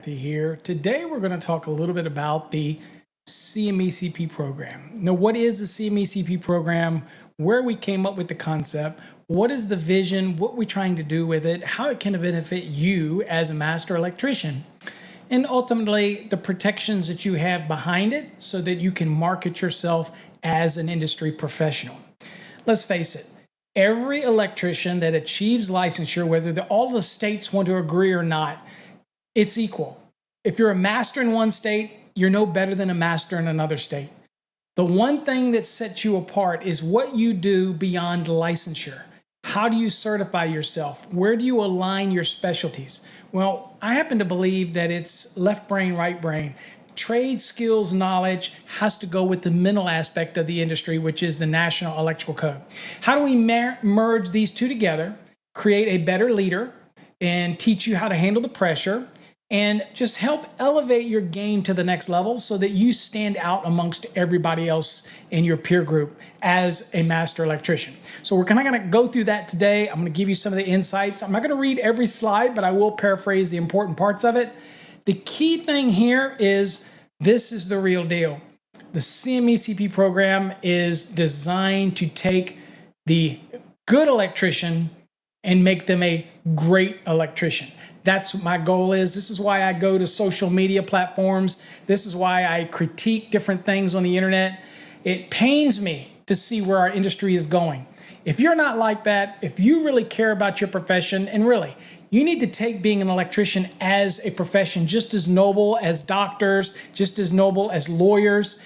Here. Today we're going to talk a little bit about the CMECP program. Now, what is the CMECP program? Where we came up with the concept, what is the vision, what we're trying to do with it, how it can benefit you as a master electrician, and ultimately the protections that you have behind it so that you can market yourself as an industry professional. Let's face it, every electrician that achieves licensure, whether all the states want to agree or not, it's equal. If you're a master in one state, you're no better than a master in another state. The one thing that sets you apart is what you do beyond licensure. How do you certify yourself? Where do you align your specialties? Well, I happen to believe that it's left brain, right brain. Trade skills knowledge has to go with the mental aspect of the industry, which is the National Electrical Code. How do we merge these two together, create a better leader, and teach you how to handle the pressure, and just help elevate your game to the next level so that you stand out amongst everybody else in your peer group as a master electrician. So we're kind of going to go through that today. I'm going to give you some of the insights. I'm not going to read every slide, but I will paraphrase the important parts of it. The key thing here is this is the real deal. The CMECP program is designed to take the good electrician and make them a great electrician. That's what my goal is. This is why I go to social media platforms. This is why I critique different things on the internet. It pains me to see where our industry is going. If you're not like that, if you really care about your profession, and really, you need to take being an electrician as a profession just as noble as doctors, just as noble as lawyers.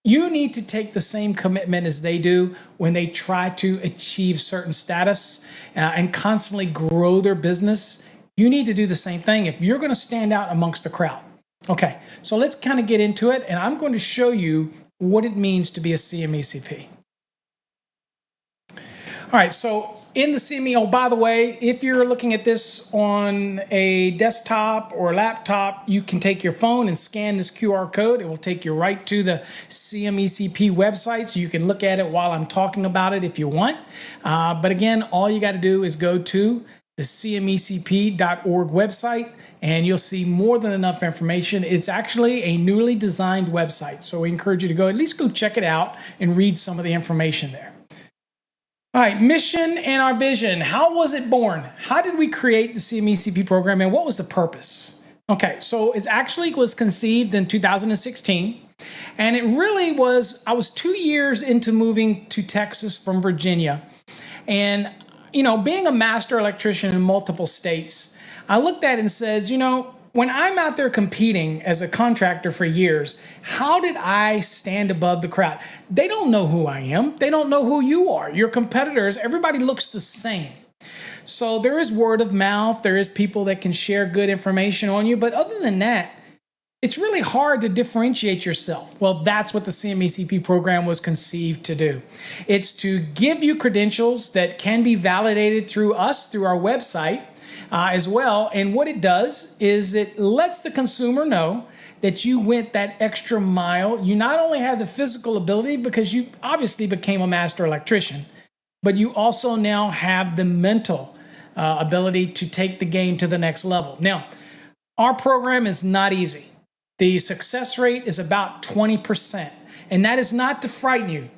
You need to take the same commitment as they do when they try to achieve certain status and constantly grow their business. You need to do the same thing if you're going to stand out amongst the crowd. Okay, so let's kind of get into it, and I'm going to show you what it means to be a CMECP. All right, so in the CME, oh, by the way, if you're looking at this on a desktop or laptop, you can take your phone and scan this QR code. It will take you right to the CMECP website, so you can look at it while I'm talking about it if you want. But again, all you got to do is go to the CMECP.org website, and you'll see more than enough information. It's actually a newly designed website, so we encourage you to go at least go check it out and read some of the information there. All right, mission and our vision. How was it born? How did we create the CMECP program, and what was the purpose? Okay, so it actually was conceived in 2016, and it really was, I was 2 years into moving to Texas from Virginia, and you know, being a master electrician in multiple states, I looked at it and says, you know, when I'm out there competing as a contractor for years, how did I stand above the crowd? They don't know who I am. They don't know who you are. Your competitors, everybody looks the same. So there is word of mouth. There is people that can share good information on you. But other than that, it's really hard to differentiate yourself. Well, that's what the CMECP program was conceived to do. It's to give you credentials that can be validated through us, through our website as well. And what it does is it lets the consumer know that you went that extra mile. You not only have the physical ability because you obviously became a master electrician, but you also now have the mental ability to take the game to the next level. Now, our program is not easy. The success rate is about 20%, and that is not to frighten you.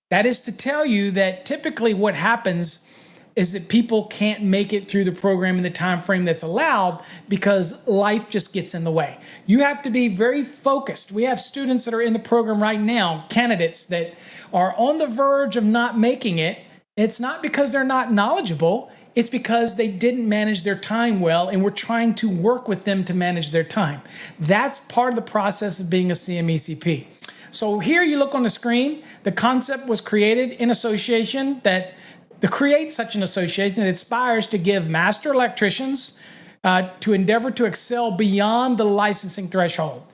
That is to tell you that typically what happens is that people can't make it through the program in the time frame that's allowed because life just gets in the way. You have to be very focused. We have students that are in the program right now, candidates that are on the verge of not making it. It's not because they're not knowledgeable. It's because they didn't manage their time well, and we're trying to work with them to manage their time. That's part of the process of being a CMECP. So here you look on the screen, the concept was created in association to create such an association that aspires to give master electricians to endeavor to excel beyond the licensing threshold.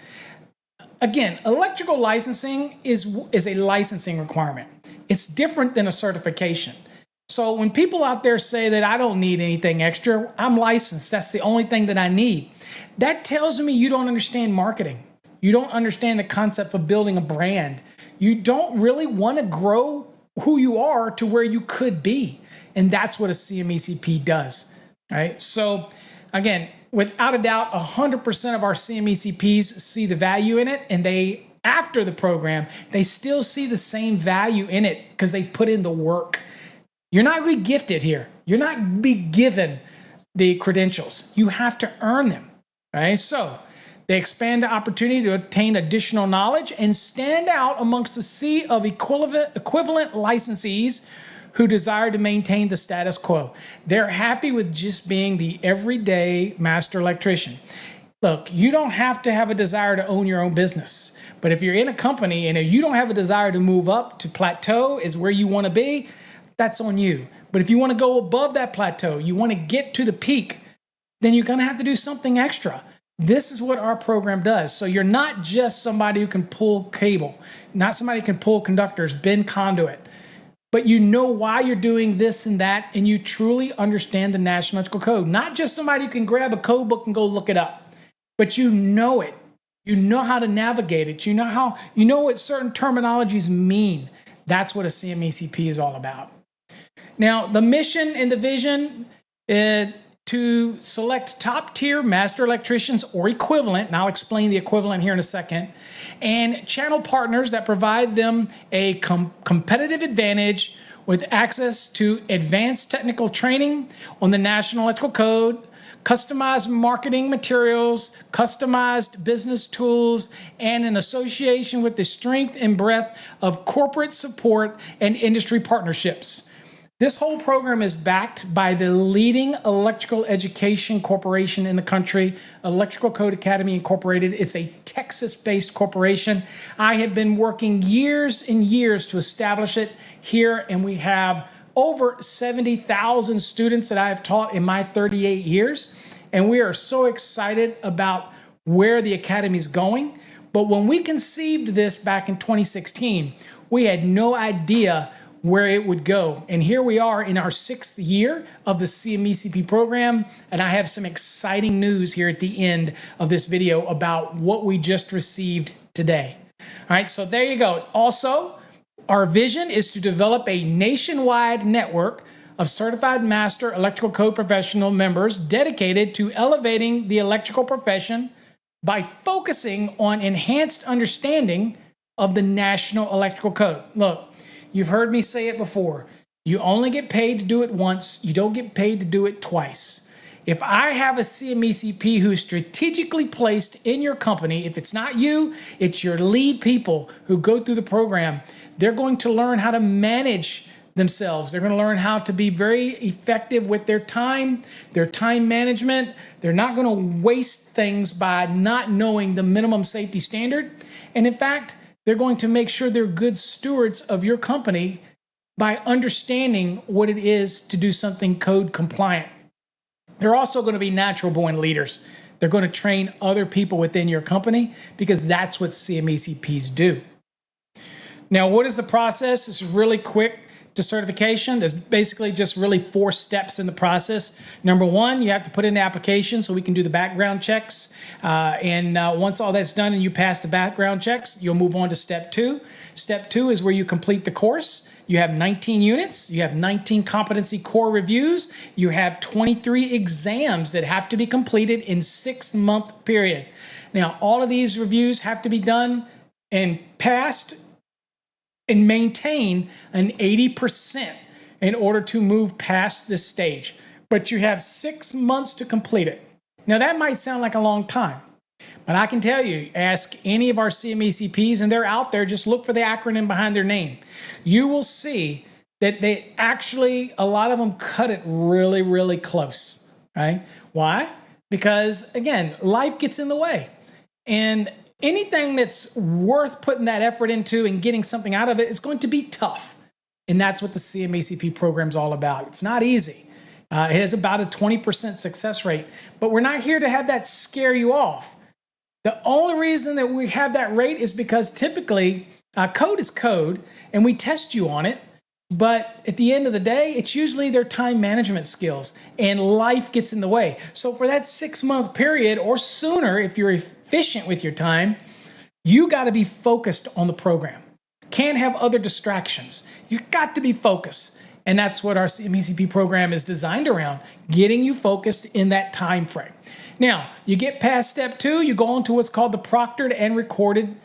Again, electrical licensing is a licensing requirement. It's different than a certification. So when people out there say that I don't need anything extra, I'm licensed, that's the only thing that I need. That tells me you don't understand marketing. You don't understand the concept of building a brand. You don't really want to grow who you are to where you could be. And that's what a CMECP does, right? So again, without a doubt, 100% of our CMECPs see the value in it, and they, after the program, they still see the same value in it because they put in the work. You're not really gifted here. You're not be given the credentials. You have to earn them, right? So they expand the opportunity to obtain additional knowledge and stand out amongst the sea of equivalent licensees who desire to maintain the status quo. They're happy with just being the everyday master electrician. Look, you don't have to have a desire to own your own business, but if you're in a company and you don't have a desire to move up to plateau is where you want to be, that's on you. But if you want to go above that plateau, you want to get to the peak, then you're going to have to do something extra. This is what our program does. So you're not just somebody who can pull cable, not somebody who can pull conductors, bend conduit, but you know why you're doing this and that, and you truly understand the National Electrical Code. Not just somebody who can grab a code book and go look it up, but you know it. You know how to navigate it. You know what certain terminologies mean. That's what a CMECP is all about. Now, the mission and the vision to select top-tier master electricians or equivalent, and I'll explain the equivalent here in a second, and channel partners that provide them a competitive advantage with access to advanced technical training on the National Electrical Code, customized marketing materials, customized business tools, and an association with the strength and breadth of corporate support and industry partnerships. This whole program is backed by the leading electrical education corporation in the country, Electrical Code Academy Incorporated. It's a Texas-based corporation. I have been working years and years to establish it here, and we have over 70,000 students that I have taught in my 38 years. And we are so excited about where the academy is going. But when we conceived this back in 2016, we had no idea where it would go. And here we are in our 6th year of the CMECP program. And I have some exciting news here at the end of this video about what we just received today. All right, so there you go. Also, our vision is to develop a nationwide network of certified master electrical code professional members dedicated to elevating the electrical profession by focusing on enhanced understanding of the National Electrical Code. Look, you've heard me say it before. You only get paid to do it once. You don't get paid to do it twice. If I have a CMECP who's strategically placed in your company, if it's not you, it's your lead people who go through the program, they're going to learn how to manage themselves. They're going to learn how to be very effective with their time management. They're not going to waste things by not knowing the minimum safety standard. And in fact, they're going to make sure they're good stewards of your company by understanding what it is to do something code compliant. They're also going to be natural born leaders. They're going to train other people within your company because that's what CMECPs do. Now, what is the process? It's really quick to certification. There's basically just really 4 steps in the process. Number 1, you have to put in the application so we can do the background checks. Once all that's done and you pass the background checks, you'll move on to step 2. Step 2 is where you complete the course. You have 19 units. You have 19 competency core reviews. You have 23 exams that have to be completed in 6-month period. Now, all of these reviews have to be done and passed and maintain an 80% in order to move past this stage. But you have 6 months to complete it. Now, that might sound like a long time, but I can tell you, ask any of our CMECPs, and they're out there, just look for the acronym behind their name. You will see that they actually, a lot of them cut it really, really close, right? Why? Because, again, life gets in the way. And anything that's worth putting that effort into and getting something out of it is going to be tough. And that's what the CMECP program is all about. It's not easy. It has about a 20% success rate, but we're not here to have that scare you off. The only reason that we have that rate is because typically code is code and we test you on it. But at the end of the day, it's usually their time management skills and life gets in the way. So for that 6-month period or sooner, if you're efficient with your time, you got to be focused on the program. Can't have other distractions. You got to be focused. And that's what our CMECP program is designed around, getting you focused in that time frame. Now, you get past step 2, you go on to what's called the proctored and recorded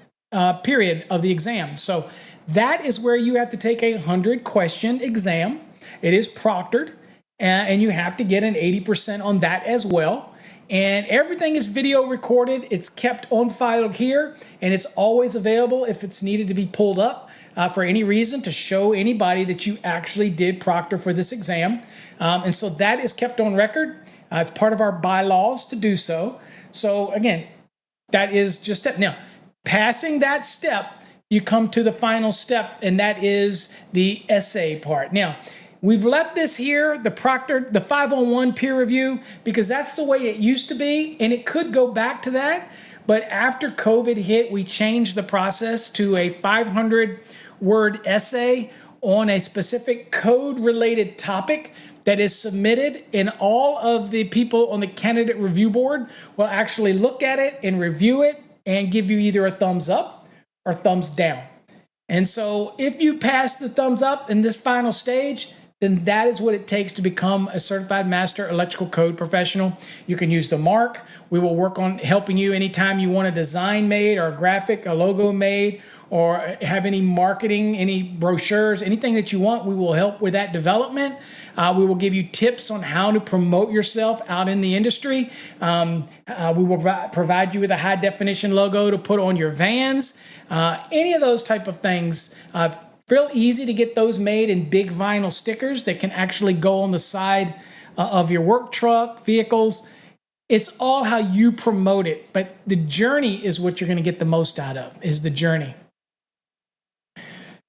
period of the exam. So that is where you have to take a 100-question exam. It is proctored, and you have to get an 80% on that as well. And everything is video recorded. It's kept on file here, and it's always available if it's needed to be pulled up for any reason to show anybody that you actually did proctor for this exam. And so that is kept on record. It's part of our bylaws to do so. So again, that is just step. Now, passing that step, you come to the final step, and that is the essay part. Now, we've left this here, the proctored, the 501 peer review, because that's the way it used to be, and it could go back to that. But after COVID hit, we changed the process to a 500-word essay on a specific code-related topic that is submitted, and all of the people on the candidate review board will actually look at it and review it and give you either a thumbs up or thumbs down. And so if you pass the thumbs up in this final stage, then that is what it takes to become a certified master electrical code professional. You can use the mark. We will work on helping you anytime you want a design made or a graphic, a logo made, or have any marketing, any brochures, anything that you want. We will help with that development. We will give you tips on how to promote yourself out in the industry. We will provide you with a high definition logo to put on your vans. Any of those type of things. Real easy to get those made in big vinyl stickers that can actually go on the side of your work truck, vehicles. It's all how you promote it, but the journey is what you're going to get the most out of, is the journey.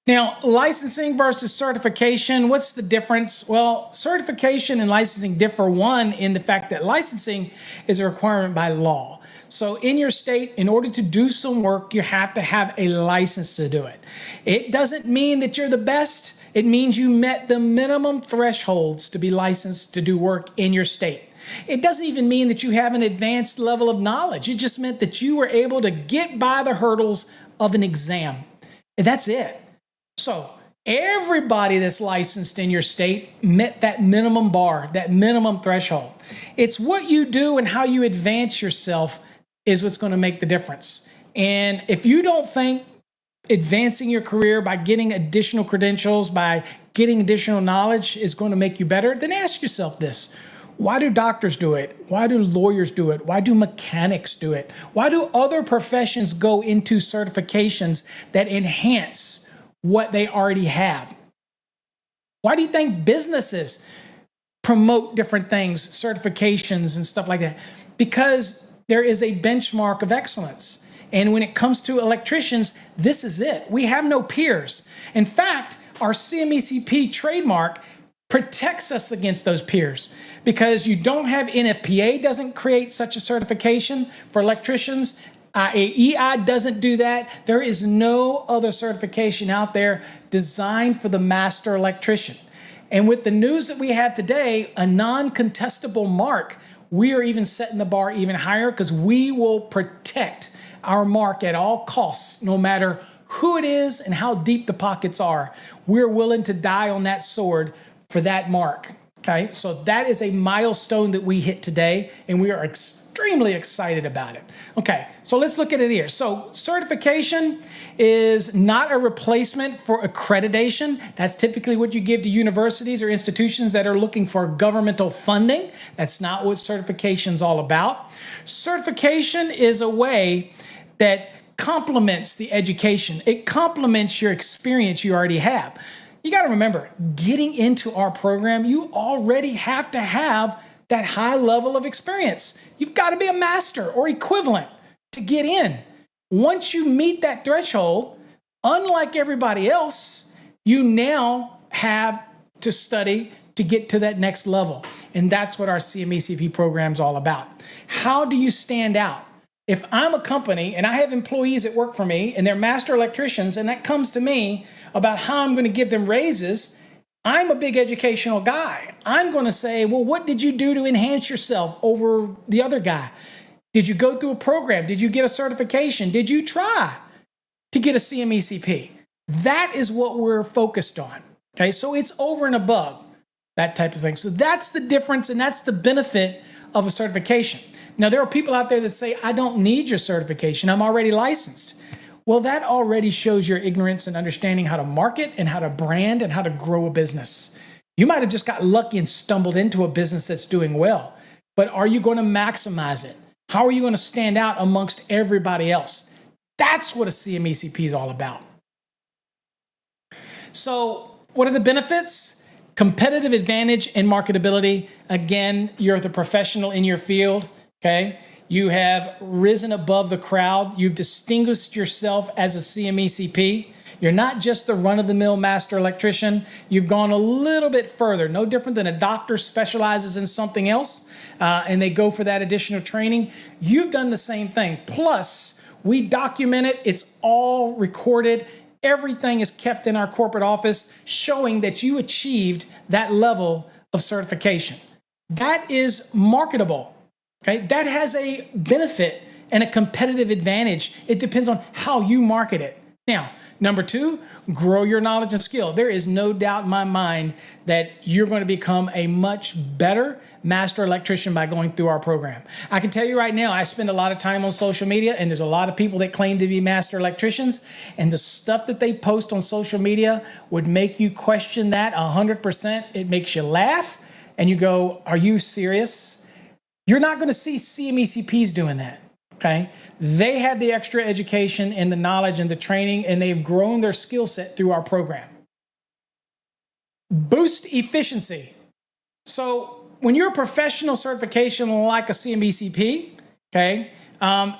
Now, licensing versus certification, what's the difference? Well, certification and licensing differ, one, in the fact that licensing is a requirement by law. So in your state, in order to do some work, you have to have a license to do it. It doesn't mean that you're the best. It means you met the minimum thresholds to be licensed to do work in your state. It doesn't even mean that you have an advanced level of knowledge. It just meant that you were able to get by the hurdles of an exam. And that's it. So everybody that's licensed in your state met that minimum bar, that minimum threshold. It's what you do and how you advance yourself is what's going to make the difference. And if you don't think advancing your career by getting additional credentials, by getting additional knowledge is going to make you better, then ask yourself this. Why do doctors do it? Why do lawyers do it? Why do mechanics do it? Why do other professions go into certifications that enhance what they already have? Why do you think businesses promote different things, certifications and stuff like that? Because there is a benchmark of excellence. And when it comes to electricians, this is it. We have no peers. In fact, our CMECP trademark protects us against those peers, because you don't have NFPA doesn't create such a certification for electricians. IAEI doesn't do that. There is no other certification out there designed for the master electrician. And with the news that we have today, a non-contestable mark, we are even setting the bar even higher, because we will protect our mark at all costs, no matter who it is and how deep the pockets are. We're willing to die on that sword for that mark. Okay, so that is a milestone that we hit today, and we are extremely excited about it. Okay, so let's look at it here. So certification is not a replacement for accreditation. That's typically what you give to universities or institutions that are looking for governmental funding. That's not what certification is all about. Certification is a way that complements the education. It complements your experience you already have. You got to remember, getting into our program, you already have to have that high level of experience. You've got to be a master or equivalent to get in. Once you meet that threshold, unlike everybody else, you now have to study to get to that next level. And that's what our CMECP program is all about. How do you stand out? If I'm a company and I have employees that work for me and they're master electricians, and that comes to me about how I'm going to give them raises, I'm a big educational guy. I'm going to say, well, what did you do to enhance yourself over the other guy? Did you go through a program? Did you get a certification? Did you try to get a CMECP? That is what we're focused on. Okay, so it's over and above that type of thing. So that's the difference, and that's the benefit of a certification. Now, there are people out there that say, I don't need your certification. I'm already licensed. Well, that already shows your ignorance and understanding how to market and how to brand and how to grow a business. You might have just got lucky and stumbled into a business that's doing well, but are you going to maximize it? How are you going to stand out amongst everybody else? That's what a CMECP is all about. So what are the benefits? Competitive advantage and marketability. Again, you're the professional in your field, okay? You have risen above the crowd. You've distinguished yourself as a CMECP. You're not just the run-of-the-mill master electrician. You've gone a little bit further, no different than a doctor specializes in something else, and they go for that additional training. You've done the same thing. Plus, we document it. It's all recorded. Everything is kept in our corporate office, showing that you achieved that level of certification. That is marketable. Okay, that has a benefit and a competitive advantage. It depends on how you market it. Now, number two, grow your knowledge and skill. There is no doubt in my mind that you're going to become a much better master electrician by going through our program. I can tell you right now, I spend a lot of time on social media, and there's a lot of people that claim to be master electricians, and the stuff that they post on social media would make you question that 100%. It makes you laugh, and you go, are you serious? You're not going to see CMECPs doing that, okay? They have the extra education and the knowledge and the training, and they've grown their skill set through our program. Boost efficiency. So when you're a professional certification like a CMECP, okay,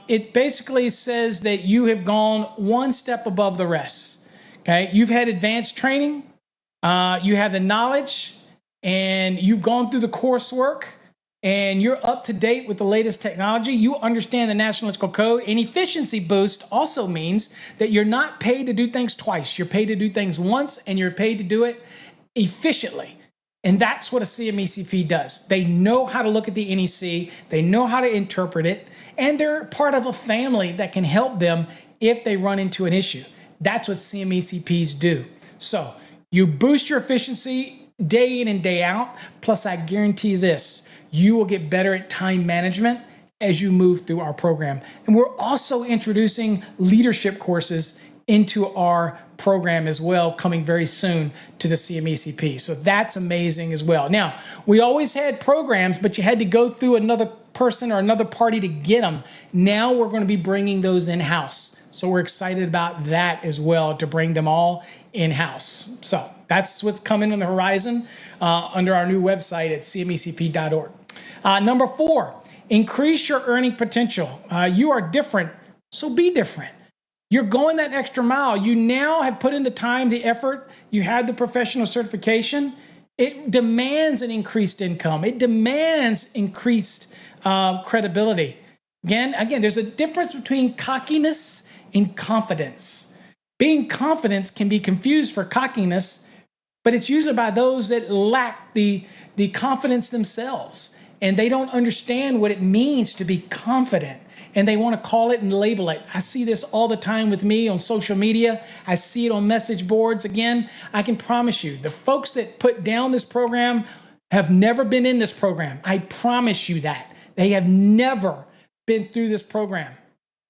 it basically says that you have gone one step above the rest, okay? You've had advanced training, you have the knowledge, and you've gone through the coursework, and you're up to date with the latest technology. You understand the National Electrical Code. And efficiency boost also means that you're not paid to do things twice. You're paid to do things once, and you're paid to do it efficiently. And that's what a CMECP does. They know how to look at the NEC. They know how to interpret it. And they're part of a family that can help them if they run into an issue. That's what CMECPs do. So you boost your efficiency day in and day out. Plus, I guarantee this. You will get better at time management as you move through our program. And we're also introducing leadership courses into our program as well, coming very soon to the CMECP. So that's amazing as well. Now, we always had programs, but you had to go through another person or another party to get them. Now we're going to be bringing those in-house. So we're excited about that as well, to bring them all in-house. So that's what's coming on the horizon under our new website at cmecp.org. Number four, increase your earning potential. You are different, so be different. You're going that extra mile. You now have put in the time, the effort. You had the professional certification. It demands an increased income. It demands increased credibility. Again, there's a difference between cockiness and confidence. Being confident can be confused for cockiness, but it's usually by those that lack the confidence themselves. And they don't understand what it means to be confident. And they want to call it and label it. I see this all the time with me on social media. I see it on message boards. Again, I can promise you, the folks that put down this program have never been in this program. I promise you that. They have never been through this program.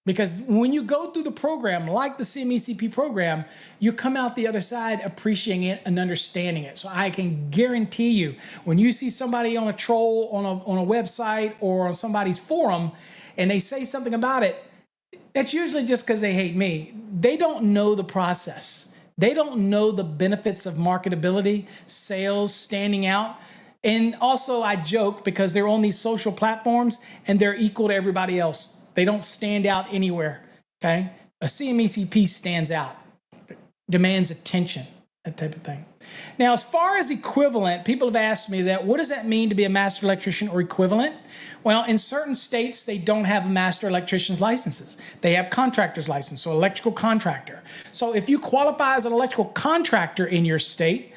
Because when you go through the program, like the CMECP program, you come out the other side appreciating it and understanding it. So I can guarantee you, when you see somebody on a troll on a website or on somebody's forum, and they say something about it, that's usually just because they hate me. They don't know the process. They don't know the benefits of marketability, sales, standing out. And also I joke because they're on these social platforms and they're equal to everybody else. They don't stand out anywhere, okay? A CMECP stands out, demands attention, that type of thing. Now, as far as equivalent, people have asked me that, what does that mean to be a master electrician or equivalent? Well, in certain states, they don't have master electrician's licenses. They have contractor's license, so electrical contractor. So if you qualify as an electrical contractor in your state,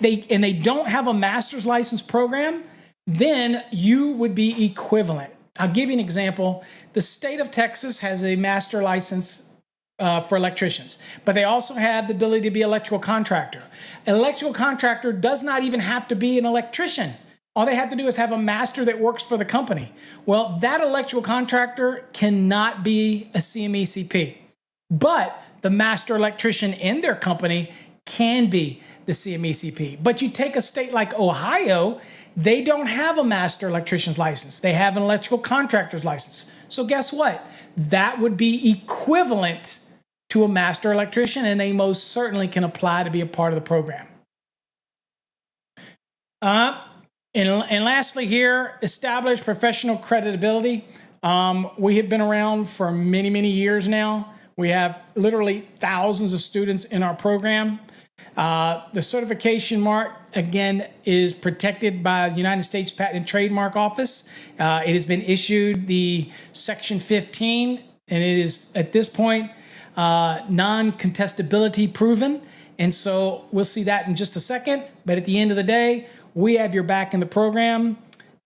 and they don't have a master's license program, then you would be equivalent. I'll give you an example. The state of Texas has a master license for electricians, but they also have the ability to be an electrical contractor. An electrical contractor does not even have to be an electrician. All they have to do is have a master that works for the company. Well, that electrical contractor cannot be a CMECP, but the master electrician in their company can be the CMECP. But you take a state like Ohio, they don't have a master electrician's license. They have an electrical contractor's license. So guess what? That would be equivalent to a master electrician, and they most certainly can apply to be a part of the program. And lastly here, establish professional creditability. We have been around for many, many years now. We have literally thousands of students in our program. The certification mark, again, is protected by the United States Patent and Trademark Office. It has been issued the Section 15, and it is, at this point, non-contestability proven. And so we'll see that in just a second. But at the end of the day, we have your back in the program,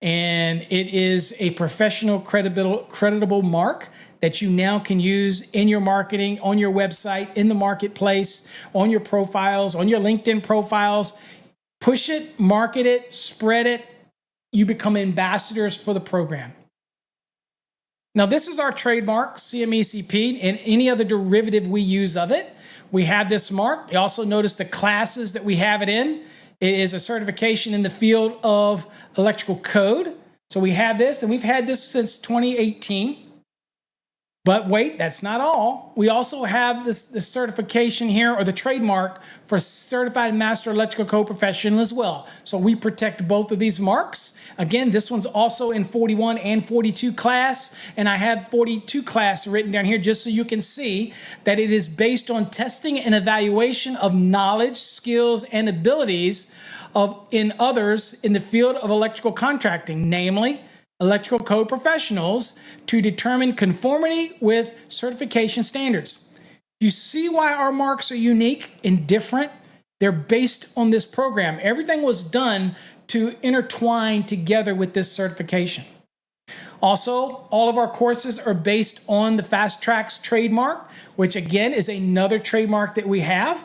and it is a professional creditable mark that you now can use in your marketing, on your website, in the marketplace, on your profiles, on your LinkedIn profiles. Push it, market it, spread it. You become ambassadors for the program. Now, this is our trademark, CMECP, and any other derivative we use of it. We have this mark. You also notice the classes that we have it in. It is a certification in the field of electrical code. So we have this, and we've had this since 2018. But wait, that's not all. We also have this certification here, or the trademark for Certified Master Electrical Code Professional as well. So we protect both of these marks. Again, this one's also in 41 and 42 class, and I have 42 class written down here just so you can see that it is based on testing and evaluation of knowledge, skills, and abilities in others in the field of electrical contracting, namely electrical code professionals, to determine conformity with certification standards. You see why our marks are unique and different? They're based on this program. Everything was done to intertwine together with this certification. Also, all of our courses are based on the Fast Tracks trademark, which again is another trademark that we have.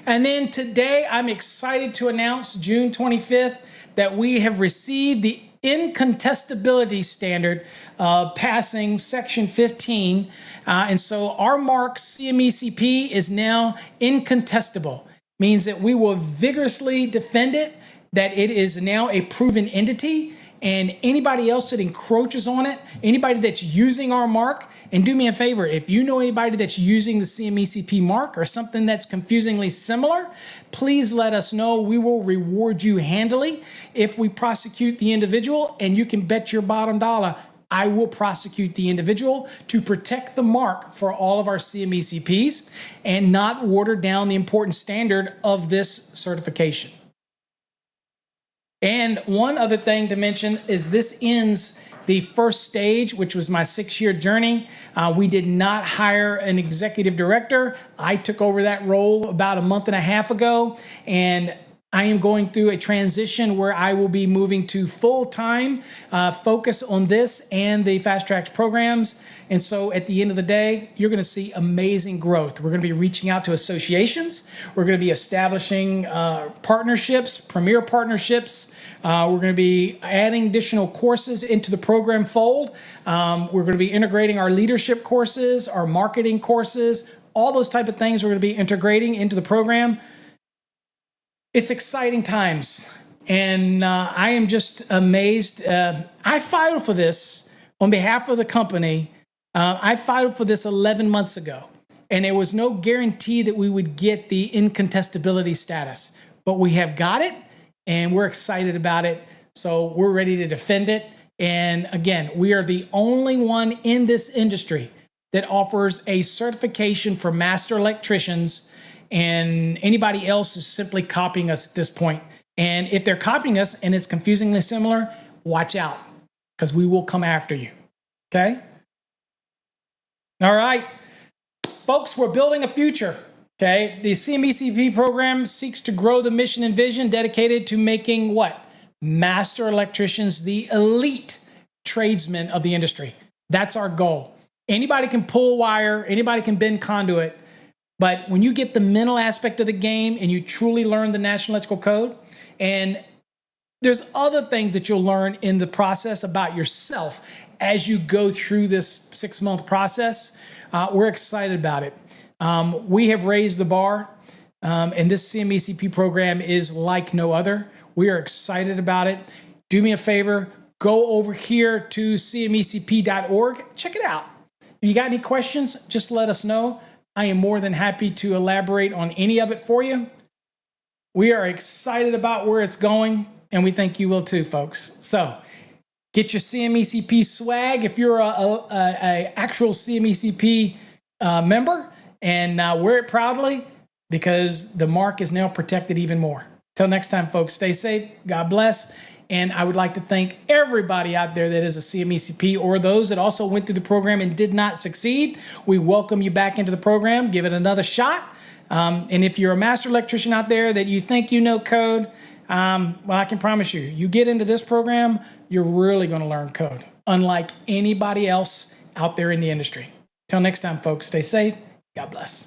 And then today, I'm excited to announce June 25th that we have received the Incontestability standard, passing Section 15. And so our mark, CMECP, is now incontestable. Means that we will vigorously defend it, that it is now a proven entity, and anybody else that encroaches on it, anybody that's using our mark, and do me a favor, if you know anybody that's using the CMECP mark or something that's confusingly similar, please let us know. We will reward you handily if we prosecute the individual, and you can bet your bottom dollar I will prosecute the individual to protect the mark for all of our CMECPs and not water down the important standard of this certification. And one other thing to mention is this ends the first stage, which was my 6-year journey. We did not hire an executive director. I took over that role about a month and a half ago, and I am going through a transition where I will be moving to full-time focus on this and the Fast Tracks programs. And so at the end of the day, you're going to see amazing growth. We're going to be reaching out to associations. We're going to be establishing partnerships, premier partnerships. We're going to be adding additional courses into the program fold. We're going to be integrating our leadership courses, our marketing courses, all those type of things we're going to be integrating into the program. It's exciting times, and I am just amazed. I filed for this on behalf of the company. I filed for this 11 months ago, and there was no guarantee that we would get the incontestability status, but we have got it, and we're excited about it, so we're ready to defend it. And again, we are the only one in this industry that offers a certification for master electricians, and anybody else is simply copying us at this point. And if they're copying us and it's confusingly similar, watch out, because we will come after you. Okay? All right. Folks, we're building a future. Okay? The CMECP program seeks to grow the mission and vision dedicated to making what? Master electricians the elite tradesmen of the industry. That's our goal. Anybody can pull wire, anybody can bend conduit. But when you get the mental aspect of the game and you truly learn the National Electrical Code, and There's other things that you'll learn in the process about yourself as you go through this 6-month process. We're excited about it. We have raised the bar, and this CMECP program is like no other. We are excited about it. Do me a favor, go over here to cmecp.org. Check it out. If you got any questions, just let us know. I am more than happy to elaborate on any of it for you. We are excited about where it's going, and we think you will too, folks. So get your CMECP swag if you're a actual CMECP member, and wear it proudly, because the mark is now protected even more. Till next time, folks, stay safe. God bless. And I would like to thank everybody out there that is a CMECP, or those that also went through the program and did not succeed. We welcome you back into the program. Give it another shot. And if you're a master electrician out there that you think you know code, well, I can promise you, you get into this program, you're really going to learn code, unlike anybody else out there in the industry. Till next time, folks, stay safe. God bless.